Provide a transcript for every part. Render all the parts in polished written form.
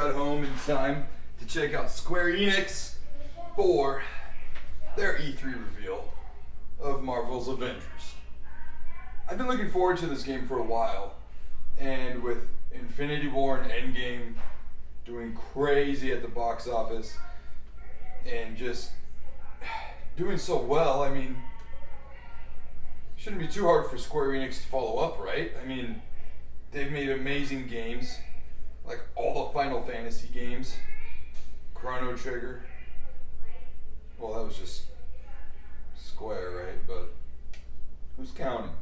got home in time to check out Square Enix for their E3 reveal of Marvel's Avengers. I've been looking forward to this game for a while, and with Infinity War and Endgame doing crazy at the box office and just doing so well, I mean, shouldn't be too hard for Square Enix to follow up, right? I mean, they've made amazing games, like all the Final Fantasy games, Chrono Trigger. Well, that was just Square, right? But who's counting?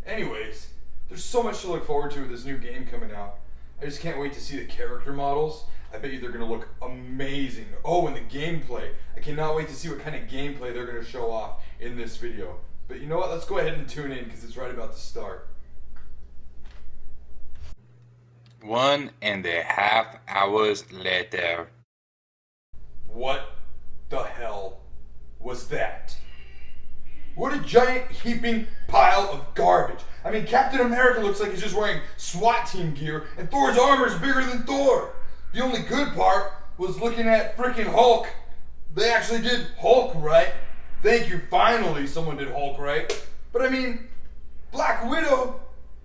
Anyways, there's so much to look forward to with this new game coming out. I just can't wait to see the character models. I bet you they're going to look amazing. Oh, and the gameplay. I cannot wait to see what kind of gameplay they're going to show off in this video. But you know what? Let's go ahead and tune in because it's right about to start. 1.5 hours later. What the hell was that? What a giant heaping pile of garbage. I mean, Captain America looks like he's just wearing SWAT team gear, and Thor's armor is bigger than Thor. The only good part was looking at freaking Hulk. They actually did Hulk right. Thank you, finally someone did Hulk right. But I mean, Black Widow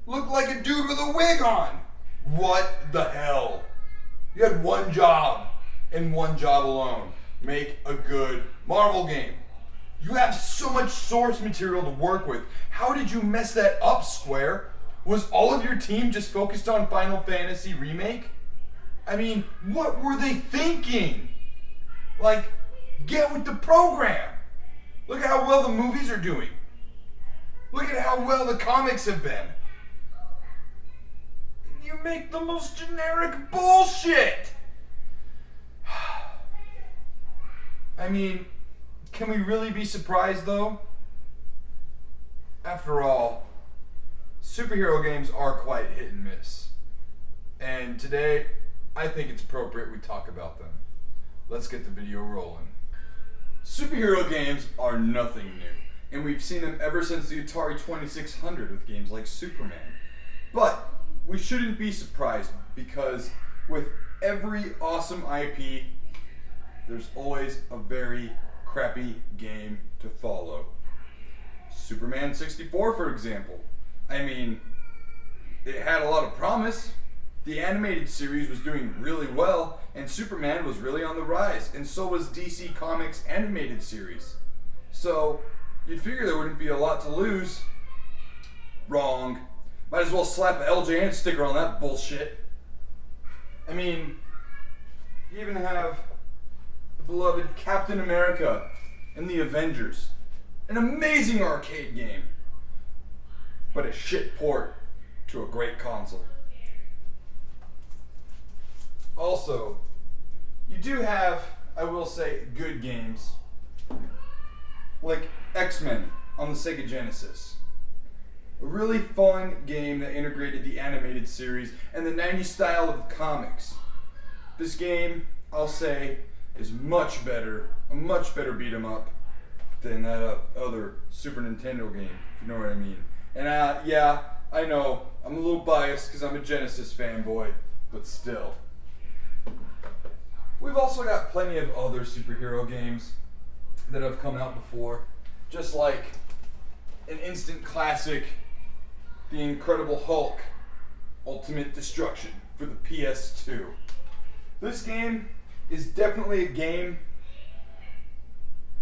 looked like a dude with a wig on. What the hell? You had one job, and one job alone. Make a good Marvel game. You have so much source material to work with. How did you mess that up, Square? Was all of your team just focused on Final Fantasy Remake? I mean, what were they thinking? Like, get with the program. Look at how well the movies are doing. Look at how well the comics have been. You make the most generic bullshit. I mean, can we really be surprised though? After all, superhero games are quite hit and miss. And today, I think it's appropriate we talk about them. Let's get the video rolling. Superhero games are nothing new, and we've seen them ever since the Atari 2600 with games like Superman. But we shouldn't be surprised because with every awesome IP, there's always a very crappy game to follow. Superman 64, for example. I mean, it had a lot of promise. The animated series was doing really well, and Superman was really on the rise, and so was DC Comics animated series. So, you'd figure there wouldn't be a lot to lose. Wrong. Might as well slap an LJN sticker on that bullshit. I mean, you even have the beloved Captain America and the Avengers. An amazing arcade game, but a shit port to a great console. Also, you do have, I will say, good games, like X-Men on the Sega Genesis. A really fun game that integrated the animated series and the 90s style of the comics. This game, I'll say, is much better, a much better beat 'em up than that other Super Nintendo game, if you know what I mean. And yeah, I know, I'm a little biased because I'm a Genesis fanboy, but still. We've also got plenty of other superhero games that have come out before, just like an instant classic, The Incredible Hulk Ultimate Destruction for the PS2. This game is definitely a game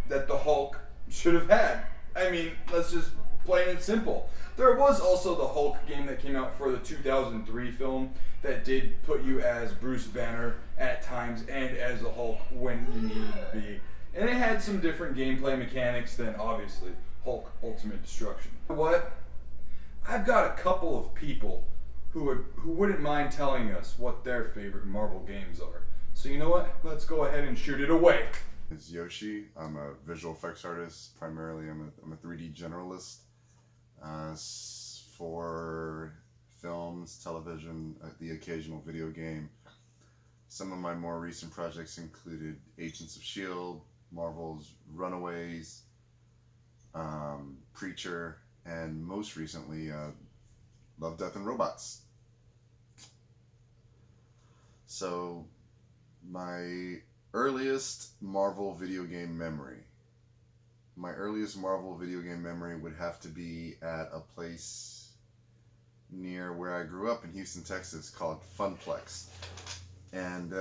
that the Hulk should have had. I mean, let's just plain and simple. There was also the Hulk game that came out for the 2003 film that did put you as Bruce Banner at times and as the Hulk when you needed to be. And it had some different gameplay mechanics than, obviously, Hulk Ultimate Destruction. You know what? I've got a couple of people who wouldn't mind telling us what their favorite Marvel games are. So you know what? Let's go ahead and shoot it away. It's Yoshi. I'm a visual effects artist. Primarily, I'm a 3D generalist for films, television, the occasional video game. Some of my more recent projects included Agents of S.H.I.E.L.D., Marvel's Runaways, Preacher, and most recently, Love, Death, and Robots. So My earliest Marvel video game memory. My earliest Marvel video game memory would have to be at a place near where I grew up in Houston, Texas, called Funplex. And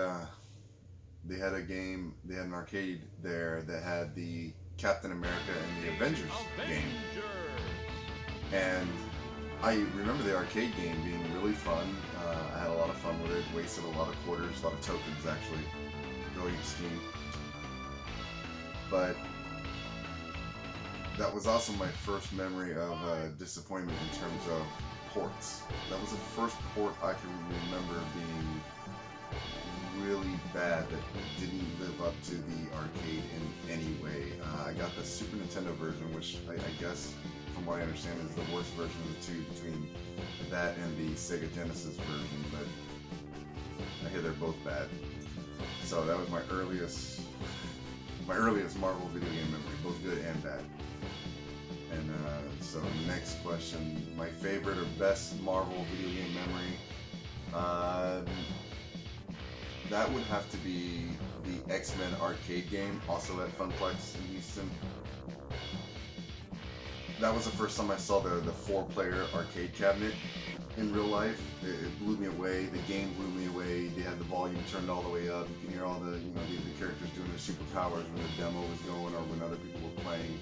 they had an arcade there that had the Captain America and the Avengers game. And I remember the arcade game being really fun. I had a lot of fun with it, wasted a lot of quarters, a lot of tokens actually, going scheme. But that was also my first memory of disappointment in terms of ports. That was the first port I can remember being really bad, that didn't live up to the arcade in any way. I got the Super Nintendo version, which I guess, from what I understand, is the worst version of the two, between that and the Sega Genesis version, but I hear they're both bad. So that was my earliest Marvel video game memory, both good and bad. And so next question, my favorite or best Marvel video game memory. That would have to be the X-Men arcade game, also at Funplex in Houston. That was the first time I saw the 4-player arcade cabinet in real life. It blew me away. The game blew me away. They had the volume turned all the way up. You can hear all the the characters doing their superpowers when the demo was going or when other people were playing.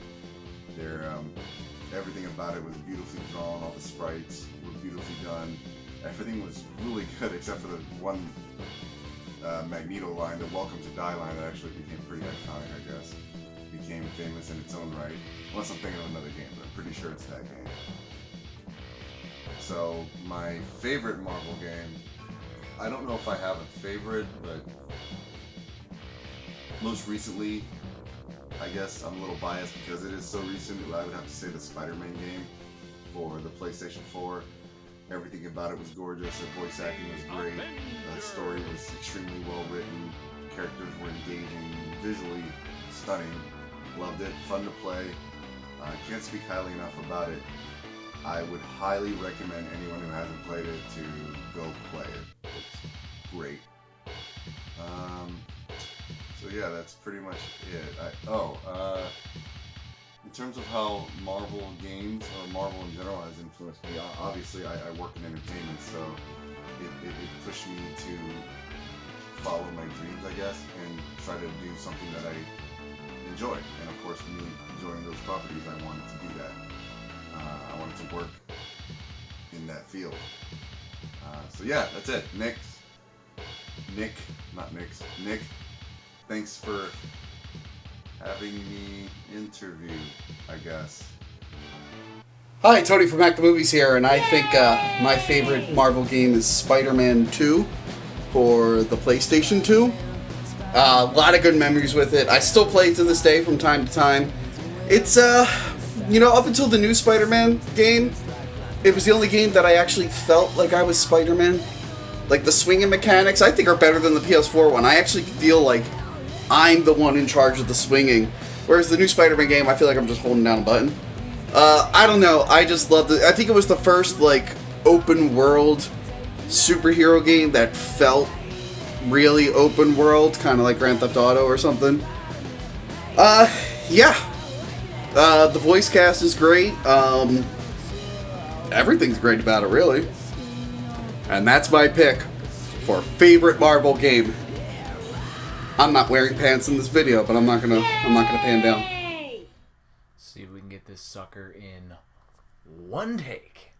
Everything about it was beautifully drawn. All the sprites were beautifully done. Everything was really good except for the one Magneto line, the Welcome to Die line, that actually became pretty iconic, I guess. Became famous in its own right. Unless I'm thinking of another game, but I'm pretty sure it's that game. So, my favorite Marvel game, I don't know if I have a favorite, but most recently, I guess I'm a little biased because it is so recent, I would have to say the Spider-Man game for the PlayStation 4. Everything about it was gorgeous, the voice acting was great, the story was extremely well written, characters were engaging, visually stunning, loved it, fun to play. Can't speak highly enough about it. I would highly recommend anyone who hasn't played it to go play it. It's great. So yeah, that's pretty much it. In terms of how Marvel games, or Marvel in general, has influenced me, obviously I work in entertainment, so it pushed me to follow my dreams, I guess, and try to do something that I enjoy. And of course, me enjoying those properties, I wanted to do that. I wanted to work in that field. So yeah, that's it. Nick, thanks for having me interview, I guess. Hi, Tony from Mac the Movies here, and I think my favorite Marvel game is Spider-Man 2 for the PlayStation 2. A lot of good memories with it. I still play it to this day from time to time. It's, up until the new Spider-Man game, it was the only game that I actually felt like I was Spider-Man. Like, the swinging mechanics, I think, are better than the PS4 one. I actually feel like I'm the one in charge of the swinging. Whereas the new Spider-Man game, I feel like I'm just holding down a button. I don't know, I just loved it. I think it was the first, open world superhero game that felt really open world, kind of like Grand Theft Auto or something. Yeah. The voice cast is great. Everything's great about it, really. And that's my pick for favorite Marvel game. I'm not wearing pants in this video, but I'm not gonna pan down. See if we can get this sucker in one take.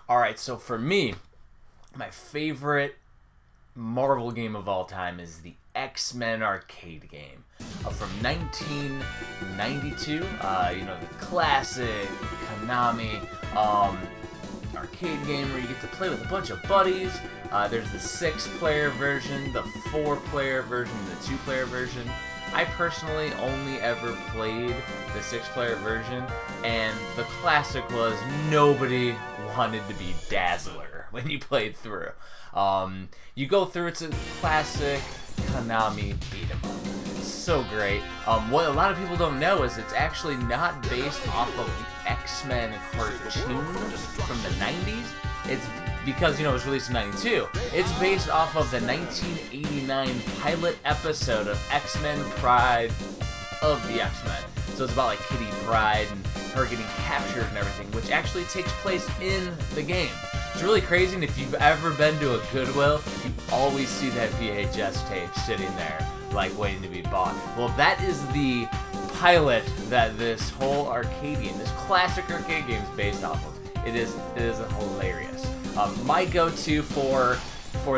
Alright, so for me, my favorite Marvel game of all time is the X-Men arcade game from 1992. The classic Konami arcade game where you get to play with a bunch of buddies. There's the 6-player version, the 4-player version, and the 2-player version. I personally only ever played the 6-player version, and the classic was nobody wanted to be Dazzler when you played through. You go through, it's a classic Konami beat 'em up. So great. What a lot of people don't know is it's actually not based off of the X-Men cartoon from the 90s. It's because, you know, it was released in 92. It's based off of the 1989 pilot episode of X-Men Pride of the X-Men. So it's about like Kitty Pryde and her getting captured and everything, which actually takes place in the game. It's really crazy, and if you've ever been to a Goodwill, you always see that VHS tape sitting there, like waiting to be bought. Well, that is the pilot that this whole arcade game, this classic arcade game, is based off of. It is hilarious. My go-to for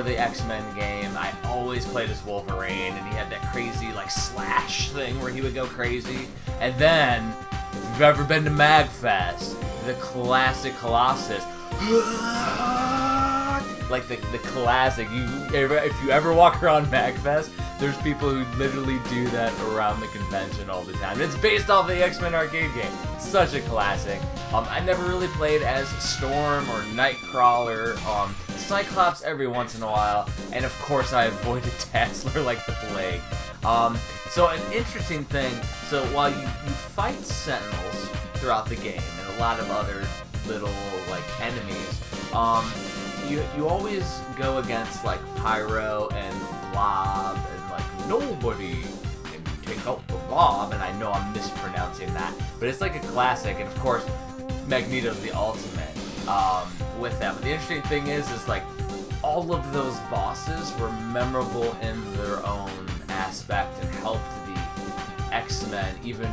the X-Men game, I always played as Wolverine, and he had that crazy like slash thing where he would go crazy. And then, if you've ever been to MagFest, the classic Colossus, like the classic. If you ever walk around MagFest, there's people who literally do that around the convention all the time. It's based off the X-Men arcade game. Such a classic. I never really played as Storm or Nightcrawler. Cyclops every once in a while, and of course I avoided Dazzler like the plague. So an interesting thing. So while you fight Sentinels throughout the game and a lot of other little like enemies, you always go against like Pyro and Blob, and like nobody can take out the Blob, and I know I'm mispronouncing that, but it's like a classic, and of course Magneto's the ultimate with that. But the interesting thing is like all of those bosses were memorable in their own aspect and helped the X-Men even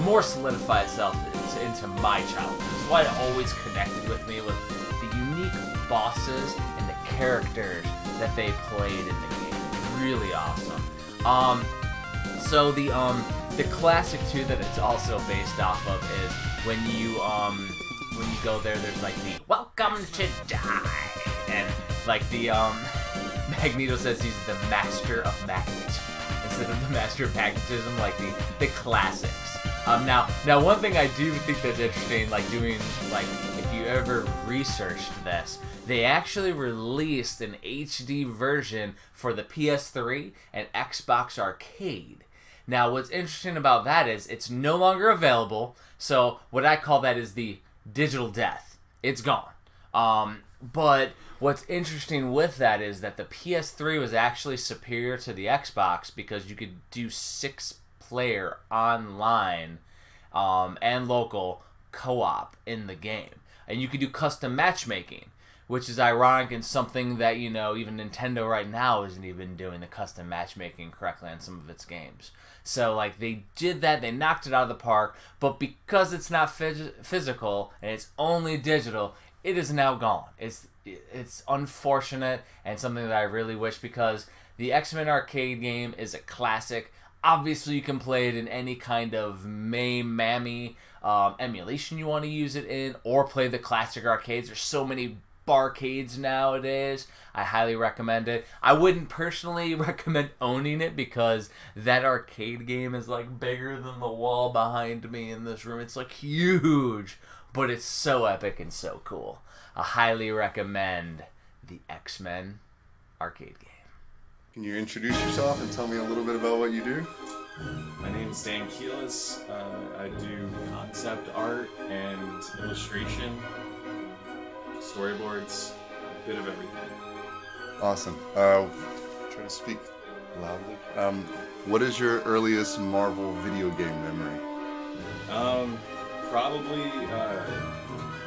more solidify itself into my childhood. That's why it always connected with me, with the unique bosses and the characters that they played in the game. Really awesome. So the classic too that it's also based off of is when you go there, there's like the welcome to die, and like the Magneto says he's the master of magnet instead of the master of magnetism, like the classics. Now one thing I do think that's interesting, like doing, like if you ever researched this, they actually released an HD version for the PS3 and Xbox Arcade. Now what's interesting about that is it's no longer available, so what I call that is the digital death. It's gone. But what's interesting with that is that the PS3 was actually superior to the Xbox because you could do 6-player online and local co-op in the game. And you could do custom matchmaking, which is ironic and something that, you know, even Nintendo right now isn't even doing the custom matchmaking correctly on some of its games. So, like, they did that, they knocked it out of the park, but because it's not physical and it's only digital, it is now gone. It's unfortunate and something that I really wish, because the X-Men arcade game is a classic. Obviously, you can play it in any kind of mammy emulation you want to use it in, or play the classic arcades. There's so many barcades nowadays. I highly recommend it. I wouldn't personally recommend owning it because that arcade game is like bigger than the wall behind me in this room. It's like huge, but it's so epic and so cool. I highly recommend the X-Men arcade game. Can you introduce yourself and tell me a little bit about what you do? My name is Dan Keelis. I do concept art and illustration, storyboards, a bit of everything. Awesome. Try to speak loudly. What is your earliest Marvel video game memory? Probably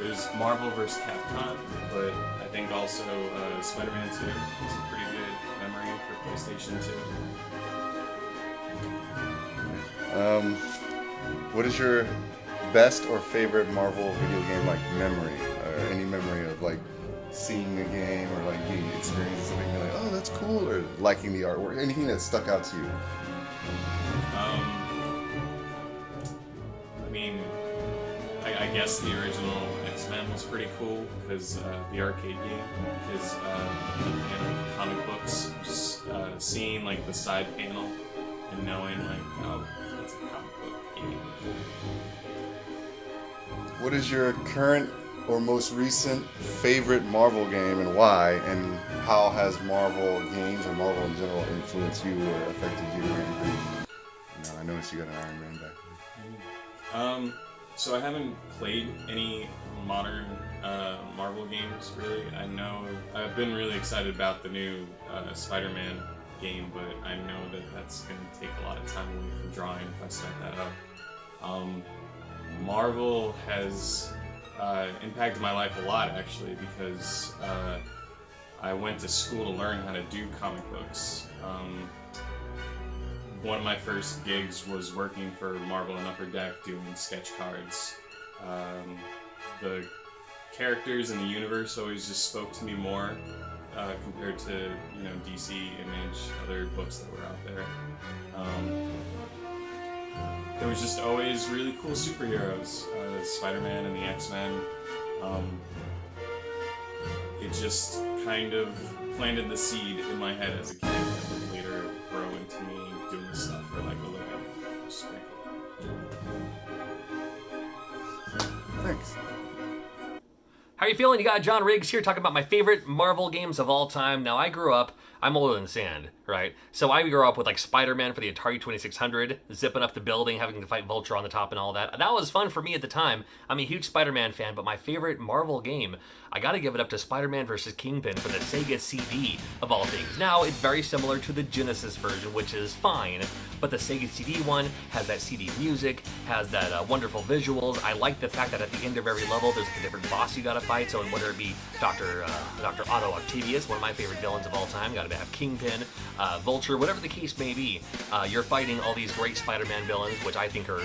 there's Marvel vs. Capcom, but I think also Spider-Man 2 is a pretty good memory for PlayStation 2. What is your best or favorite Marvel video game like memory? Or any memory of like seeing a game or like being experiencing something and like, oh, that's cool, or liking the artwork, anything that stuck out to you? I mean, I guess the original X-Men was pretty cool because the arcade game, because comic books, just seeing like the side panel and knowing like, oh, that's a comic book game. What is your current or most recent favorite Marvel game and why? And how has Marvel games or Marvel in general influenced you or affected you or anything? I noticed you got an Iron Man back there. So I haven't played any modern Marvel games, really. I know I've been really excited about the new Spider-Man game, but I know that that's going to take a lot of time away from drawing if I start that up. Marvel has impacted my life a lot, actually, because I went to school to learn how to do comic books. One of my first gigs was working for Marvel and Upper Deck doing sketch cards. The characters in the universe always just spoke to me more compared to, DC, Image, other books that were out there. There was just always really cool superheroes, Spider-Man and the X-Men. It just kind of planted the seed in my head as a kid that would later grow into me doing this stuff for like a living. Just pretty cool. Thanks. How are you feeling? You got John Riggs here talking about my favorite Marvel games of all time. Now, I'm older than sand, right? So I grew up with like Spider-Man for the Atari 2600, zipping up the building, having to fight Vulture on the top and all that. That was fun for me at the time. I'm a huge Spider-Man fan, but my favorite Marvel game, I gotta give it up to Spider-Man vs. Kingpin for the Sega CD, of all things. Now, it's very similar to the Genesis version, which is fine, but the Sega CD one has that CD music, has that wonderful visuals. I like the fact that at the end of every level, there's a different boss you gotta fight, so whether it be Dr. Otto Octavius, one of my favorite villains of all time, gotta have Kingpin, Vulture, whatever the case may be, you're fighting all these great Spider-Man villains, which I think are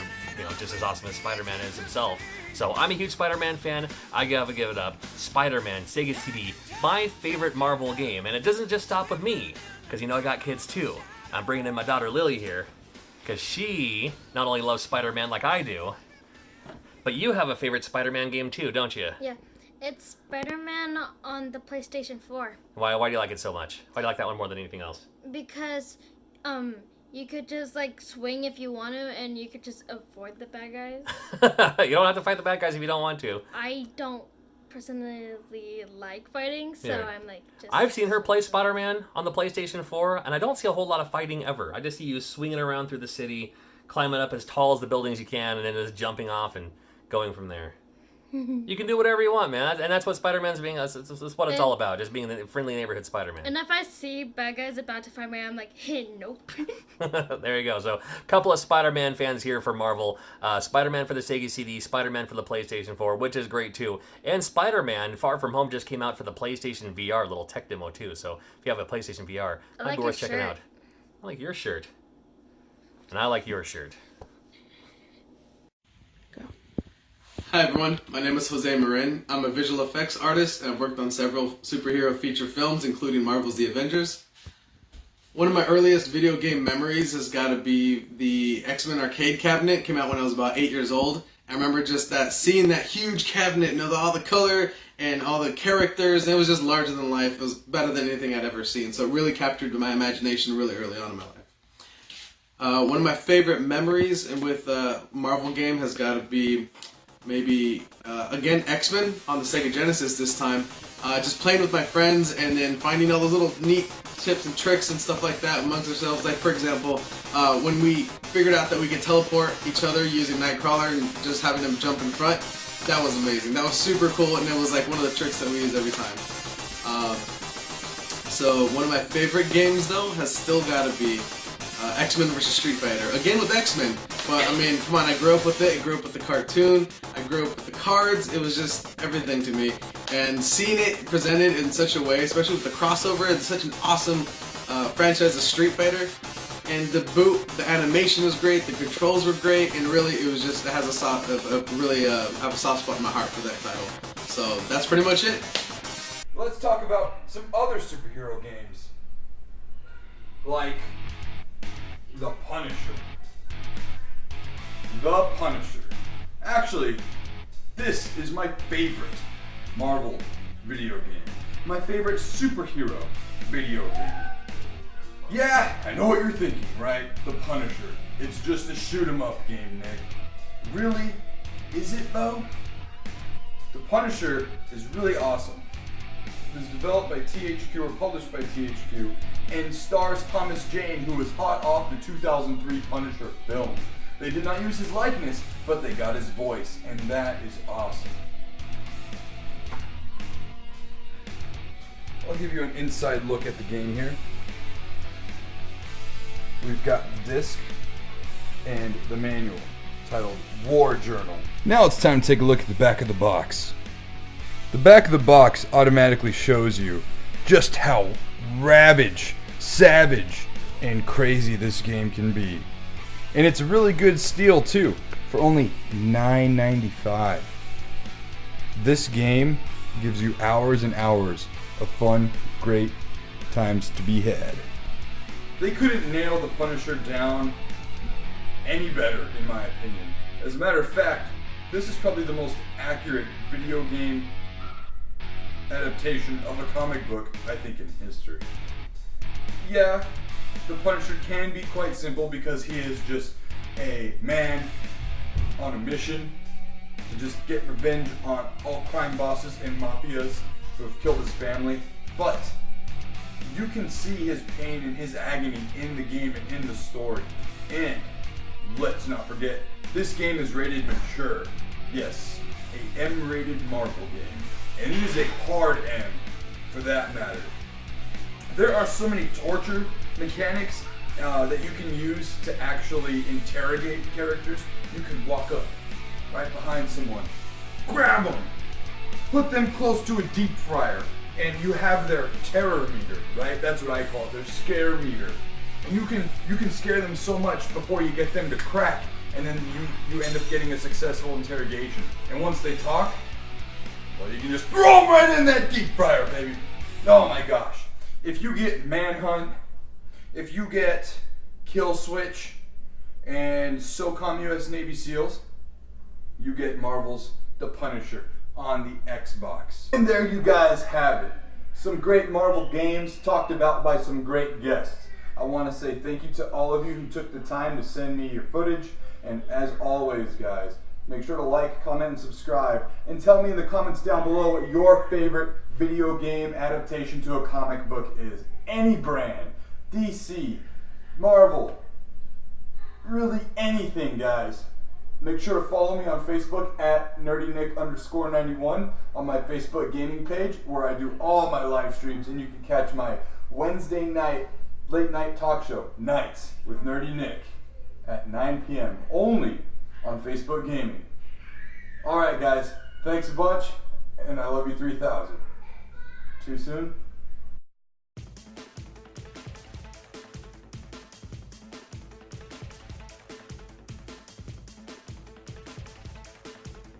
just as awesome as Spider-Man is himself. So I'm a huge Spider-Man fan. I gotta give it up. Spider-Man, Sega CD, my favorite Marvel game, and it doesn't just stop with me, because I got kids too. I'm bringing in my daughter Lily here, because she not only loves Spider-Man like I do, but you have a favorite Spider-Man game too, don't you? Yeah. It's Spider-Man on the PlayStation 4. Why do you like it so much? Why do you like that one more than anything else? Because you could just like swing if you want to, and you could just avoid the bad guys. You don't have to fight the bad guys if you don't want to. I don't personally like fighting, so Yeah. I'm like just... I've seen her play Spider-Man on the PlayStation 4, and I don't see a whole lot of fighting ever. I just see you swinging around through the city, climbing up as tall as the buildings you can, and then just jumping off and going from there. You can do whatever you want, man, and that's what Spider-Man's being. That's what it's all about, just being the friendly neighborhood Spider-Man. And if I see bad guys about to fight me, I'm like, hey, nope. There you go. So, a couple of Spider-Man fans here for Marvel. Spider-Man for the Sega CD, Spider-Man for the PlayStation 4, which is great too. And Spider-Man Far From Home just came out for the PlayStation VR, little tech demo too. So, if you have a PlayStation VR, I might like be worth your checking shirt. out. I like your shirt. And I like your shirt. Hi everyone, my name is Jose Marin. I'm a visual effects artist and I've worked on several superhero feature films, including Marvel's The Avengers. One of my earliest video game memories has got to be the X-Men arcade cabinet. It came out when I was about 8 years old. I remember just seeing that huge cabinet, all the color and all the characters, and it was just larger than life. It was better than anything I'd ever seen, so it really captured my imagination really early on in my life. One of my favorite memories with Marvel game has got to be maybe, again, X-Men on the Sega Genesis this time. Just playing with my friends and then finding all those little neat tips and tricks and stuff like that amongst ourselves. Like, for example, when we figured out that we could teleport each other using Nightcrawler and just having them jump in front, that was amazing. That was super cool, and it was like one of the tricks that we use every time. So one of my favorite games, though, has still got to be X-Men vs. Street Fighter. Again with X-Men, but I mean, come on, I grew up with it. I grew up with the cartoon. I grew up with the cards. It was just everything to me. And seeing it presented in such a way, especially with the crossover, it's such an awesome franchise of Street Fighter. And the animation was great, the controls were great, and really, it was just, it has I have a soft spot in my heart for that title. So that's pretty much it. Let's talk about some other superhero games, like The Punisher. The Punisher. Actually, this is my favorite Marvel video game. My favorite superhero video game. Yeah, I know what you're thinking, right? The Punisher. It's just a shoot-'em-up game, Nick. Really? Is it though? The Punisher is really awesome. It was developed by THQ or published by THQ and stars Thomas Jane, who was hot off the 2003 Punisher film. They did not use his likeness, but they got his voice, and that is awesome. I'll give you an inside look at the game here. We've got the disc and the manual titled War Journal. Now it's time to take a look at the back of the box. The back of the box automatically shows you just how savage, and crazy this game can be. And it's a really good steal too, for only $9.95. This game gives you hours and hours of fun, great times to be had. They couldn't nail the Punisher down any better, in my opinion. As a matter of fact, this is probably the most accurate video game adaptation of a comic book, I think, in history. Yeah, the Punisher can be quite simple because he is just a man on a mission to just get revenge on all crime bosses and mafias who have killed his family, but you can see his pain and his agony in the game and in the story. And let's not forget, this game is rated mature. Yes, a M-rated Marvel game. And it is a hard M, for that matter. There are so many torture mechanics that you can use to actually interrogate characters. You can walk up right behind someone, grab them, put them close to a deep fryer, and you have their terror meter, right? That's what I call it, their scare meter. And you can scare them so much before you get them to crack, and then you end up getting a successful interrogation. And once they talk, well, you can just throw them right in that deep fryer, baby. Oh my gosh. If you get Manhunt, if you get Kill Switch, and SOCOM US Navy SEALs, you get Marvel's The Punisher on the Xbox. And there you guys have it. Some great Marvel games talked about by some great guests. I want to say thank you to all of you who took the time to send me your footage. And as always, guys, make sure to like, comment, and subscribe. And tell me in the comments down below what your favorite video game adaptation to a comic book is. Any brand, DC, Marvel, really anything, guys. Make sure to follow me on Facebook at nerdynick_91 on my Facebook gaming page, where I do all my live streams, and you can catch my Wednesday night late night talk show, Nights with Nerdy Nick, at 9 p.m. only on Facebook Gaming. Alright guys, thanks a bunch, and I love you 3000. Too soon?